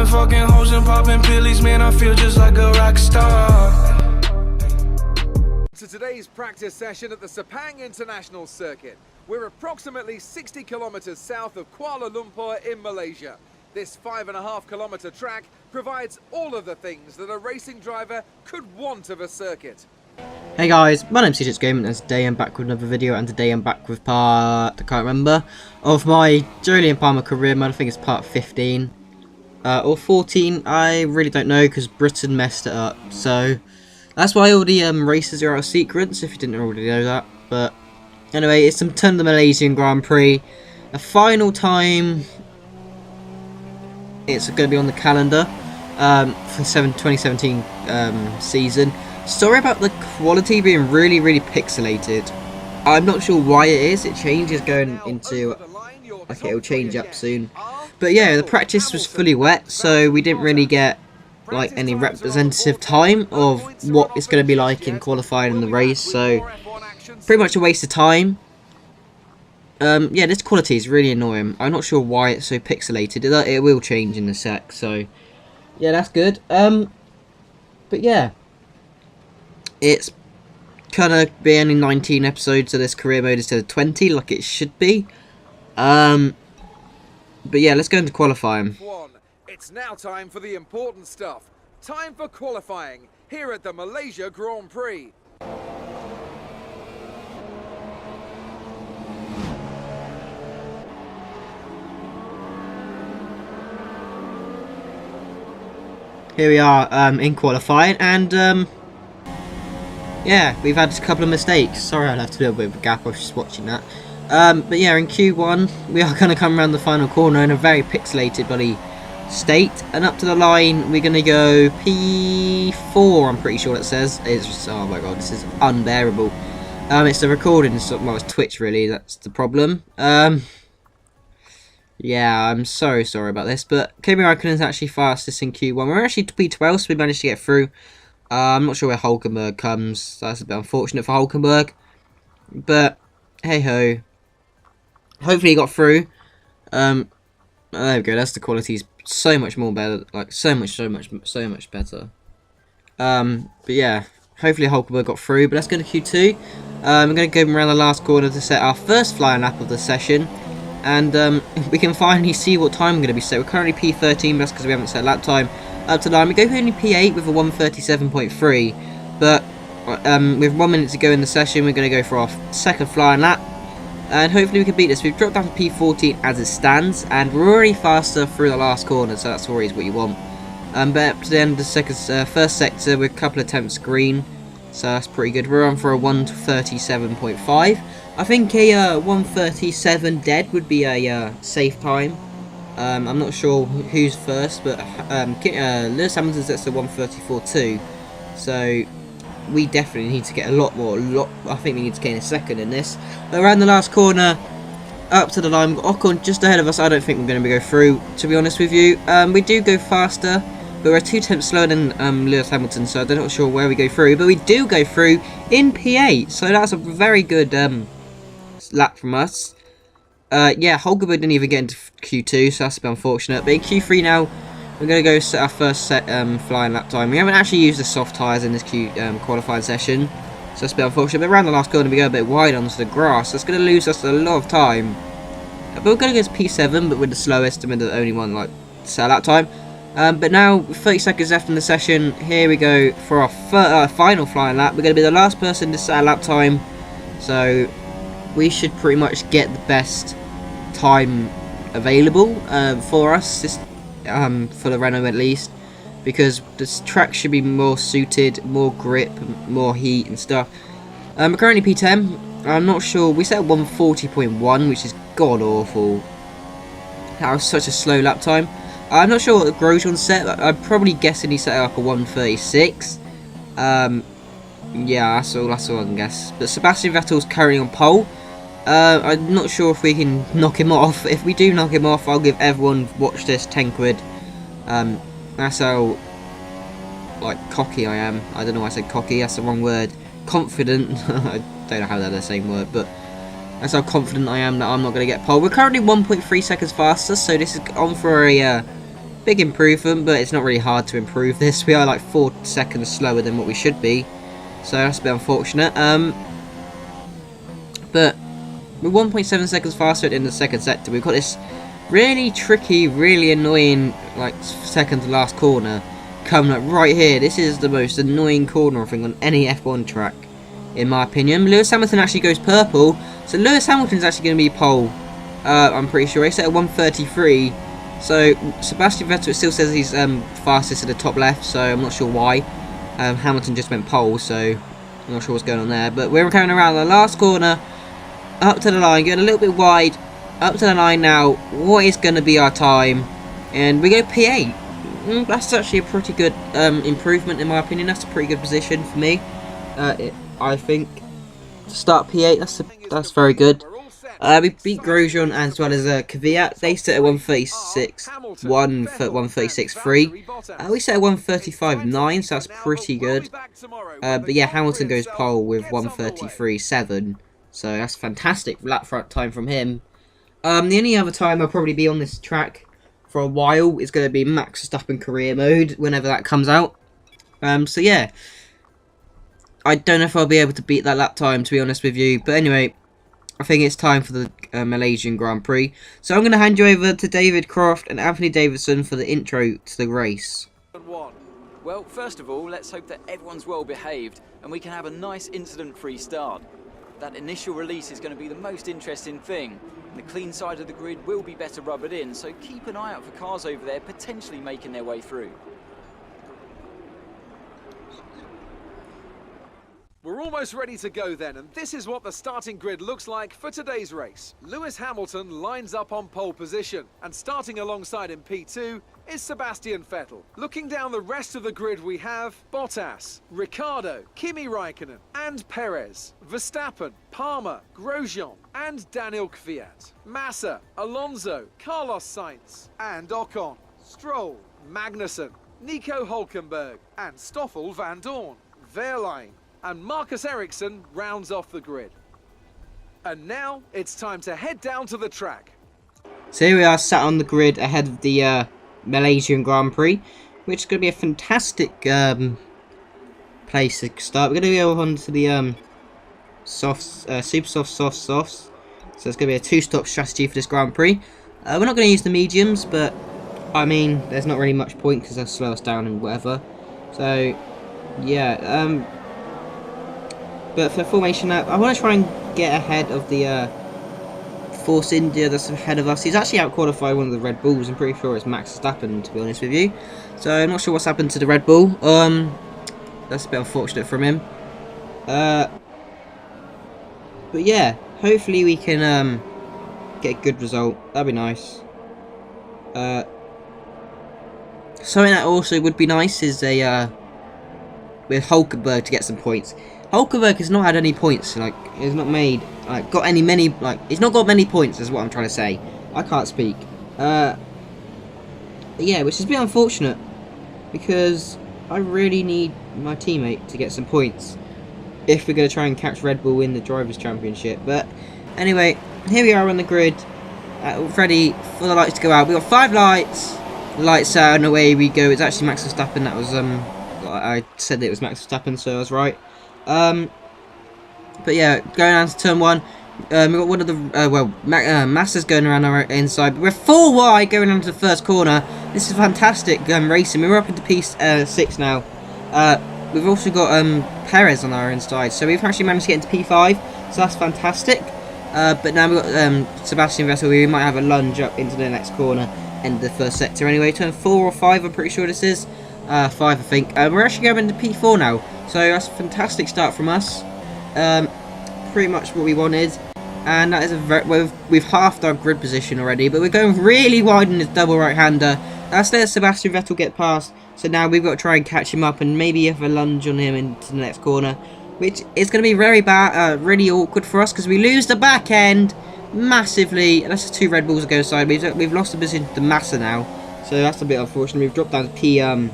been fucking hoes and popping pillies, man, I feel just like a rock star. To today's practice session at the Sepang International Circuit. We're approximately 60 kilometers south of Kuala Lumpur in Malaysia. This 5.5 kilometer track provides all of the things that a racing driver could want of a circuit. Hey guys, my name's CJ Gaming, and today I'm back with another video, and today I'm back with part, I can't remember, of my Julian Palmer career mode. I think it's part 15 or 14, I really don't know, because Britain messed it up, so that's why all the races are out of sequence, if you didn't already know that. But anyway, it's some turn of the Malaysian Grand Prix, a final time. It's going to be on the calendar for 2017 season. Sorry about the quality being really pixelated. I'm not sure why it is. It changes going into... Okay, it'll change up soon. But yeah, the practice was fully wet, so we didn't really get like any representative time of what it's going to be like in qualifying in the race. So pretty much a waste of time. Yeah, this quality is really annoying. I'm not sure why it's so pixelated. It will change in a sec. So yeah, that's good. But yeah. It's gonna be only 19 episodes of this career mode instead of 20, like it should be. But yeah, let's go into qualifying. It's now time for the important stuff. Time for qualifying here at the Malaysia Grand Prix. Here we are in qualifying, and yeah, we've had a couple of mistakes. Sorry, I left a little bit of a gap. I was just watching that. But yeah, in Q1, we are going to come around the final corner in a very pixelated bloody state. And up to the line, we're going to go P4, I'm pretty sure it says. It's just, oh my god, this is unbearable. It's the recording, well, it's Twitch really, that's the problem. Yeah, I'm so sorry about this. But Kimi Raikkonen is actually fastest in Q1. We're actually P12, so we managed to get through. I'm not sure where Hulkenberg comes. That's a bit unfortunate for Hulkenberg. But, hey-ho. Hopefully he got through. There we go. That's the quality. So much more better. Like, so much better. But yeah. Hopefully Hulkenberg got through. But let's go to Q2. We're going to go around the last corner to set our first flying lap of the session. And we can finally see what time we're going to be set. We're currently P13, but that's because we haven't set lap time. Up to the line, we go for only P8 with a 1:37.3, but with 1 minute to go in the session, we're going to go for our second flying lap, and hopefully we can beat this. We've dropped down to P14 as it stands, and we're already faster through the last corner, so that's always what you want. But up to the end of the first sector, we're a couple of tenths green, so that's pretty good. We're on for a 1:37.5. I think a 1:37 dead would be a safe time. I'm not sure who's first, but Lewis Hamilton's at the 1:34.2, so we definitely need to get a lot more. I think we need to gain a second in this. But around the last corner, up to the line, we've got Ocon just ahead of us. I don't think we're going to go through, to be honest with you. We do go faster, but we're 2 tenths slower than Lewis Hamilton, so I'm not sure where we go through. But we do go through in P8, so that's a very good lap from us. Yeah, Hulkenberg didn't even get into Q2, so that's a bit unfortunate. But in Q3 now, we're going to go set our first flying lap time. We haven't actually used the soft tyres in this qualifying session, so that's a bit unfortunate. But around the last corner, we go a bit wide onto the grass. That's going to lose us a lot of time. But we're going to go to P7, but we're the slowest, and we're the only one like set lap time. But now, 30 seconds left in the session, here we go for our final flying lap. We're going to be the last person to set a lap time, so we should pretty much get the best time available for us, for the Renault at least, because this track should be more suited, more grip, more heat and stuff. We're currently P10. I'm not sure. We set 1:40.1, which is god awful. That was such a slow lap time. I'm not sure what Grosjean set. I'm probably guessing he set it up a 1:36. Yeah, that's all I can guess. But Sebastian Vettel's currently on pole. I'm not sure if we can knock him off. If we do knock him off, I'll give everyone watch this 10 quid. That's how like cocky I am. I don't know why I said cocky, that's the wrong word. Confident. I don't know how they're the same word, but that's how confident I am that I'm not going to get pole. We're currently 1.3 seconds faster, so this is on for a big improvement, but it's not really hard to improve this. We are like 4 seconds slower than what we should be, so that's a bit unfortunate. But we're 1.7 seconds faster in the second sector. We've got this really tricky, really annoying, like, second to last corner coming up right here. This is the most annoying corner, I think, on any F1 track, in my opinion. Lewis Hamilton actually goes purple, so Lewis Hamilton's actually going to be pole. I'm pretty sure. He's set at 1:33. So Sebastian Vettel still says he's fastest at the top left, so I'm not sure why. Hamilton just went pole, so I'm not sure what's going on there. But we're coming around the last corner, up to the line, getting a little bit wide, up to the line now. What is going to be our time? And we go P8. That's actually a pretty good improvement, in my opinion. That's a pretty good position for me. I think to start P8, that's very good. We beat Grosjean as well as Kvyat. They set at 136, 136.3. We set at 135.9, so that's pretty good. But yeah, Hamilton goes pole with 133.7, so that's fantastic lap time from him. The only other time I'll probably be on this track for a while is going to be Max Verstappen career mode whenever that comes out. So yeah, I don't know if I'll be able to beat that lap time, to be honest with you. But anyway, I think it's time for the Malaysian Grand Prix. So I'm going to hand you over to David Croft and Anthony Davidson for the intro to the race. Well, first of all, let's hope that everyone's well behaved and we can have a nice incident-free start. That initial release is going to be the most interesting thing. And the clean side of the grid will be better rubbered in, so keep an eye out for cars over there potentially making their way through. We're almost ready to go then, and this is what the starting grid looks like for today's race. Lewis Hamilton lines up on pole position, and starting alongside in P2 is Sebastian Vettel. Looking down the rest of the grid, we have Bottas, Ricciardo, Kimi Raikkonen and Perez, Verstappen, Palmer, Grosjean and Daniel Kvyat, Massa, Alonso, Carlos Sainz and Ocon, Stroll, Magnussen, Nico Hülkenberg and Stoffel van Dorn, Wehrlein and Marcus Ericsson rounds off the grid. And now it's time to head down to the track. So here we are, sat on the grid ahead of the Malaysian Grand Prix, which is going to be a fantastic place to start. We're going to go on to the super softs. So it's going to be a 2-stop strategy for this Grand Prix. We're not going to use the mediums, but I mean, there's not really much point because they'll slow us down and whatever. So yeah, but for formation lap, I want to try and get ahead of the Force India that's ahead of us. He's actually out-qualified one of the Red Bulls. I'm pretty sure it's Max Verstappen, to be honest with you. So I'm not sure what's happened to the Red Bull. That's a bit unfortunate from him. But yeah, hopefully we can get a good result. That'd be nice. Something that also would be nice is a with Hülkenberg to get some points. Hülkenberg has not had any points, like, he's not made, like, he's not got many points, is what I'm trying to say. I can't speak. Yeah, which is a bit unfortunate, because I really need my teammate to get some points, if we're going to try and catch Red Bull in the Drivers' Championship. But, anyway, here we are on the grid, ready for the lights to go out. We've got 5 lights, lights out, and away we go. It's actually Max Verstappen, that was, I said that it was Max Verstappen, so I was right. But yeah, going down to turn 1, we've got one of the, Massa's going around our inside, but we're 4 wide going into the first corner. This is fantastic racing. We're up into P6 now. We've also got Perez on our inside, so we've actually managed to get into P5, so that's fantastic. But now we've got Sebastian Vettel. We might have a lunge up into the next corner, end of the first sector anyway. Turn 4 or 5, I'm pretty sure this is. 5, I think. We're actually going into P4 now, so that's a fantastic start from us. Pretty much what we wanted, and that is we've halved our grid position already, but we're going really wide in this double right-hander. That's let Sebastian Vettel get past, so now we've got to try and catch him up and maybe have a lunge on him into the next corner, which is going to be very bad, really awkward for us because we lose the back end massively. And that's 2 Red Bulls to go side. We've lost the position to Massa now, so that's a bit unfortunate. We've dropped down to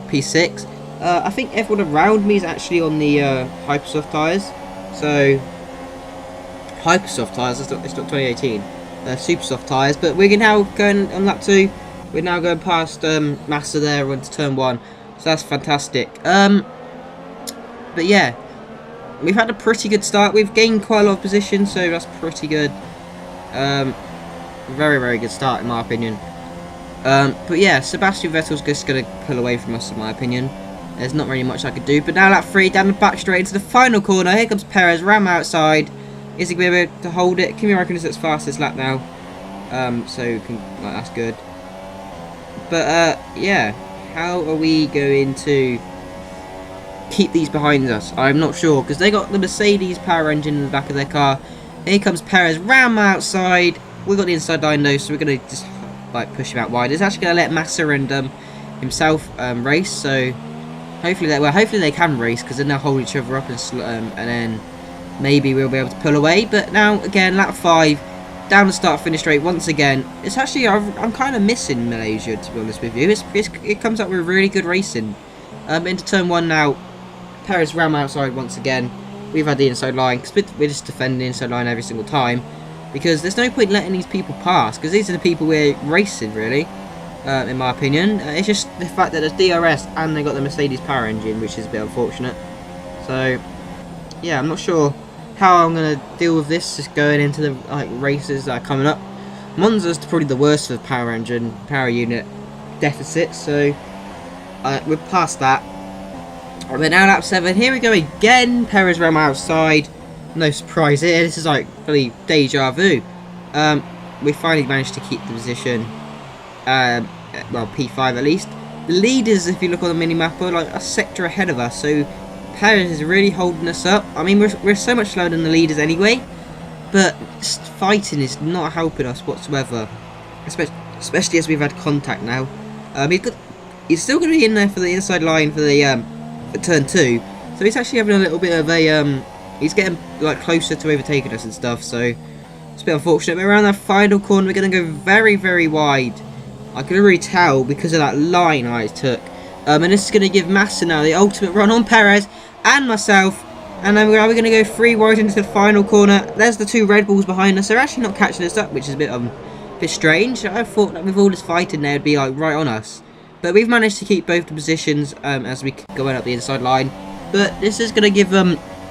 P6. I think everyone around me is actually on the Hypersoft tyres. So, Hypersoft tyres, it's not 2018. Super soft tyres. But we're now going on lap 2. We're now going past Massa there onto turn 1. So that's fantastic. But yeah, we've had a pretty good start. We've gained quite a lot of position, so that's pretty good. Very, very good start in my opinion. But yeah, Sebastian Vettel's just going to pull away from us in my opinion. There's not really much I could do. But now lap 3, down the back straight into the final corner. Here comes Perez, ram outside. Is he going to be able to hold it? Kimi Räikkönen is its fastest lap now. So that's good. But yeah, how are we going to keep these behind us? I'm not sure, because they got the Mercedes power engine in the back of their car. Here comes Perez, ram outside. We've got the inside line though, so we're going to just like push him out wide. It's actually going to let Massa and himself race, so hopefully they can race, because then they'll hold each other up and then maybe we'll be able to pull away. But now again, lap 5, down the start finish straight once again. It's actually, I'm kind of missing Malaysia, to be honest with you. It comes up with really good racing. Into turn 1 now. Perez ram outside once again. We've had the inside line, because we're just defending the inside line every single time, because there's no point letting these people pass, because these are the people we're racing really, in my opinion. It's just the fact that there's DRS and they got the Mercedes power engine, which is a bit unfortunate. So yeah, I'm not sure how I'm going to deal with this just going into the races that are coming up. Monza's probably the worst for the power engine, power unit deficit, so we're past that. We're now lap 7, here we go again. Perez ram outside, no surprise here, this is like really deja vu. We finally managed to keep the position, well P5 at least. The leaders, if you look on the mini-map, are like a sector ahead of us, so Perez is really holding us up. I mean, we're so much slower than the leaders anyway, but fighting is not helping us whatsoever, especially as we've had contact now. He's still going to be in there for the inside line for the for turn 2, so he's actually having a little bit of a he's getting like closer to overtaking us and stuff, so it's a bit unfortunate. But around that final corner, we're going to go very, very wide. I can already tell because of that line I took. And this is going to give Massa now the ultimate run on Perez and myself. And then we're going to go 3 wide into the final corner. There's the 2 Red Bulls behind us. They're actually not catching us up, which is a bit strange. I thought that with all this fighting, they'd be like right on us. But we've managed to keep both the positions as we go up the inside line. But this is going to give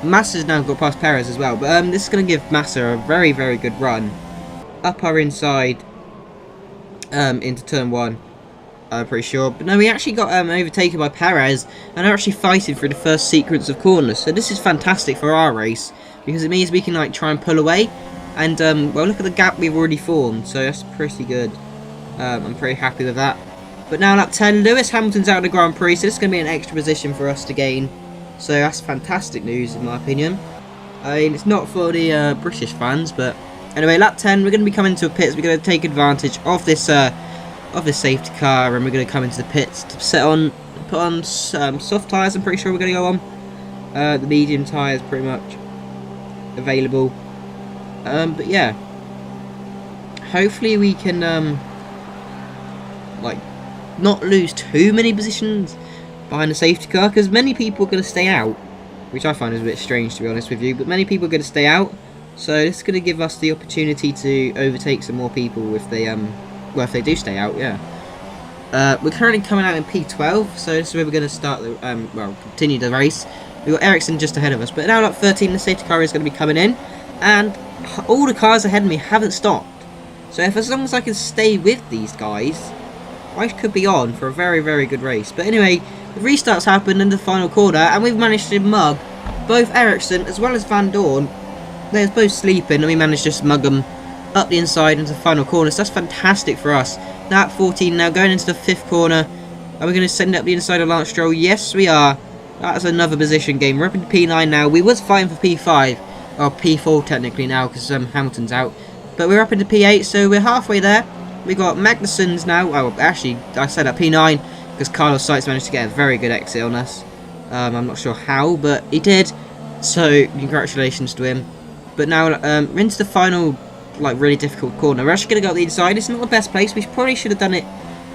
Massa's now got past Perez as well. But this is going to give Massa a very, very good run up our inside into turn 1. I'm pretty sure. But no, we actually got overtaken by Perez and are actually fighting through the first sequence of corners. So this is fantastic for our race, because it means we can like try and pull away. And well, look at the gap we've already formed, so that's pretty good. I'm pretty happy with that. But now lap 10, Lewis Hamilton's out of the Grand Prix, so this is going to be an extra position for us to gain. So that's fantastic news in my opinion. I mean, it's not for the British fans, but anyway, lap 10, we're going to be coming to a pits. We're going to take advantage of this safety car, and we're going to come into the pits to put on soft tyres. I'm pretty sure we're going to go on. The medium tyres pretty much available. But yeah, hopefully we can like not lose too many positions behind the safety car, because many people are going to stay out, which I find is a bit strange to be honest with you, but many people are going to stay out, so this is going to give us the opportunity to overtake some more people if they well, if they do stay out. Yeah, we're currently coming out in P12, so this is where we're going to start the well, continue the race. We've got Ericsson just ahead of us, but now lap 13, the safety car is going to be coming in, and all the cars ahead of me haven't stopped, so as long as I can stay with these guys, I could be on for a very, very good race. But anyway, the restarts happened in the final corner, and we've managed to mug both Ericsson as well as Van Dorn. They're both sleeping, and we managed to just mug them up the inside into the final corner, so that's fantastic for us. Now at 14, now going into the 5th corner. Are we going to send it up the inside of Lance Stroll? Yes, we are. That's another position game. We're up into P9 now. We was fighting for P5, or P4 technically now, because Hamilton's out. But we're up into P8, so we're halfway there. We got Magnussen's now. Oh, actually, I said at P9 because Carlos Sainz managed to get a very good exit on us. I'm not sure how, but he did. So congratulations to him. But now we're into the final, like really difficult corner. We're actually going to go up the inside. It's not the best place. We probably should have done it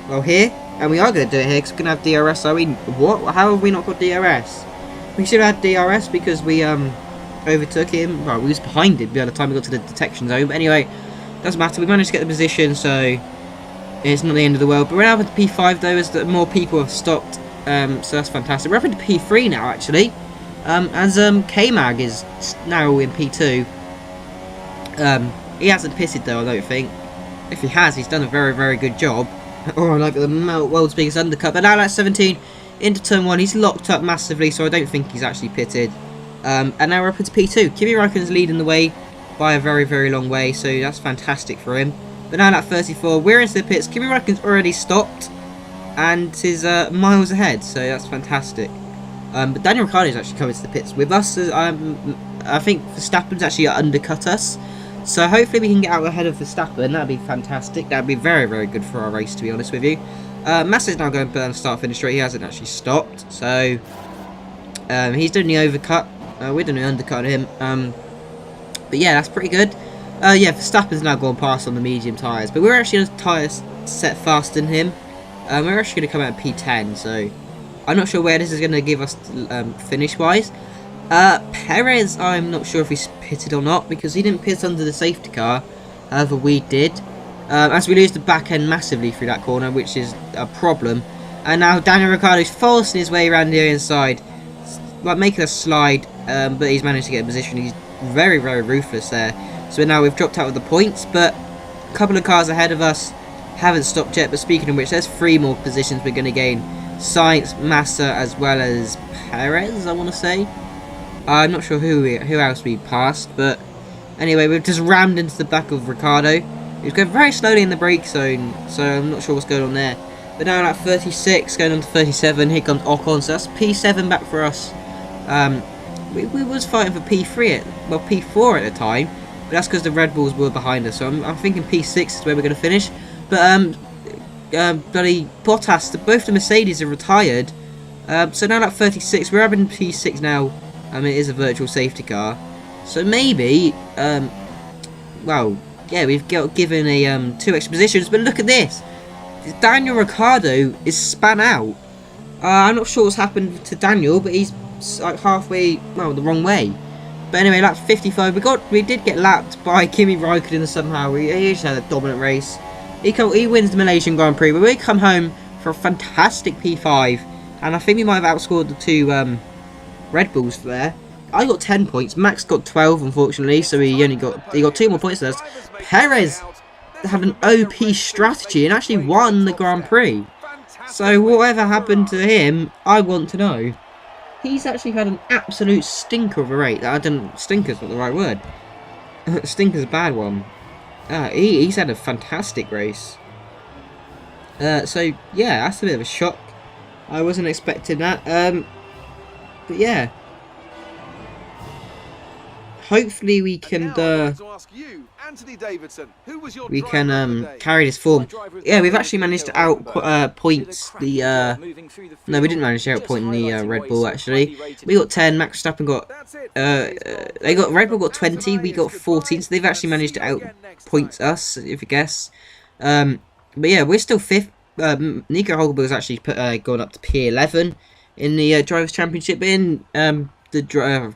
well here, and we are going to do it here because we're going to have DRS. Are we? What? How have we not got DRS? We should have had DRS because we overtook him. Well, we was behind him by the time we got to the detection zone. But anyway, doesn't matter. We managed to get the position, so It's not the end of the world. But we're now up to P5 though, as more people have stopped. So that's fantastic. We're up into P3 now actually. As K-Mag is now in P2. He hasn't pitted though, I don't think. If he has, he's done a very, very good job. Oh, like the world's biggest undercut. But now that's 17 into turn 1. He's locked up massively, so I don't think he's actually pitted. And now we're up into P2. Kimi Räikkönen's leading the way by a very, very long way, so that's fantastic for him. But now at 34, we're into the pits. Kimi Räikkönen's already stopped and is miles ahead, so that's fantastic. But Daniel Ricciardo's actually coming to the pits with us. I think Verstappen's actually undercut us. So hopefully we can get out ahead of Verstappen. That'd be fantastic. That'd be very, very good for our race, to be honest with you. Massa's now going to start-finish straight. He hasn't actually stopped. So he's doing the overcut. We're doing the undercut on him. But yeah, that's pretty good. Yeah, Verstappen's now gone past on the medium tyres. But we're actually on a tyre set faster than him. We're actually going to come out at P10. So I'm not sure where this is going to give us finish-wise. Perez, I'm not sure if he's pitted or not, because he didn't pit under the safety car. However, we did. As we lose the back end massively through that corner, which is a problem. And now Daniel Ricciardo's forcing his way around the inside, like making a slide, but he's managed to get a position. He's very, very ruthless there. So now we've dropped out of the points, but a couple of cars ahead of us haven't stopped yet. But speaking of which, there's 3 more positions we're going to gain. Sainz, Massa, as well as Perez, I want to say. I'm not sure who else we passed, but anyway, we've just rammed into the back of Ricciardo. He was going very slowly in the brake zone, so I'm not sure what's going on there. But now at 36, going on to 37, here comes Ocon, so that's P7 back for us. We was fighting for P3, P4 at the time, but that's because the Red Bulls were behind us, so I'm thinking P6 is where we're going to finish. But bloody Bottas, both the Mercedes are retired, so now at 36, we're having P6 now. It is a virtual safety car, so maybe, well, yeah, we've given a 2 extra positions. But look at this, Daniel Ricciardo is span out. I'm not sure what's happened to Daniel, but he's like halfway, well, the wrong way. But anyway, lap 55, we did get lapped by Kimi Räikkönen somehow. He just had a dominant race. He wins the Malaysian Grand Prix, but we come home for a fantastic P5, and I think we might have outscored the 2 Red Bulls there. I got 10 points. Max got 12, unfortunately, so he got 2 more points than us. Perez had an OP strategy and actually won the Grand Prix. So whatever happened to him, I want to know. He's actually had an absolute stinker of a race. Stinker's not the right word. Stinker's a bad one. He's had a fantastic race. So yeah, that's a bit of a shock. I wasn't expecting that. But yeah, hopefully we can carry this form. Yeah, we've actually managed to points the no, we didn't manage to outpoint the Red Bull. Actually, we got 10. Max Verstappen got Red Bull got 20. We got 14. So they've actually managed to outpoint us, if you guess. But yeah, we're still 5th. Nico Hulkenberg's actually gone up to P11 in the Drivers' Championship. In the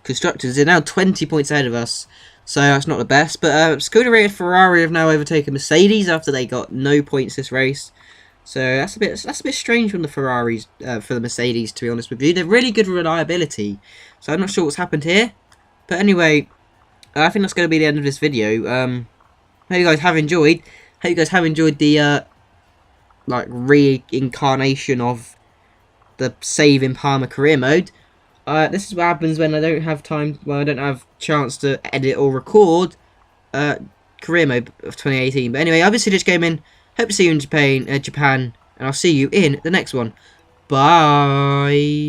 Constructors, they're now 20 points ahead of us, so that's not the best. But Scuderia Ferrari have now overtaken Mercedes after they got no points this race. So that's a bit strange from the Ferraris for the Mercedes, to be honest with you. They're really good reliability, so I'm not sure what's happened here. But anyway, I think that's going to be the end of this video. Hope you guys have enjoyed. Hope you guys have enjoyed the like reincarnation of the Save in Palmer career mode. This is what happens when I don't have time, I don't have chance to edit or record career mode of 2018. But anyway, I've been Just Gaming. Hope to see you in Japan, and I'll see you in the next one. Bye.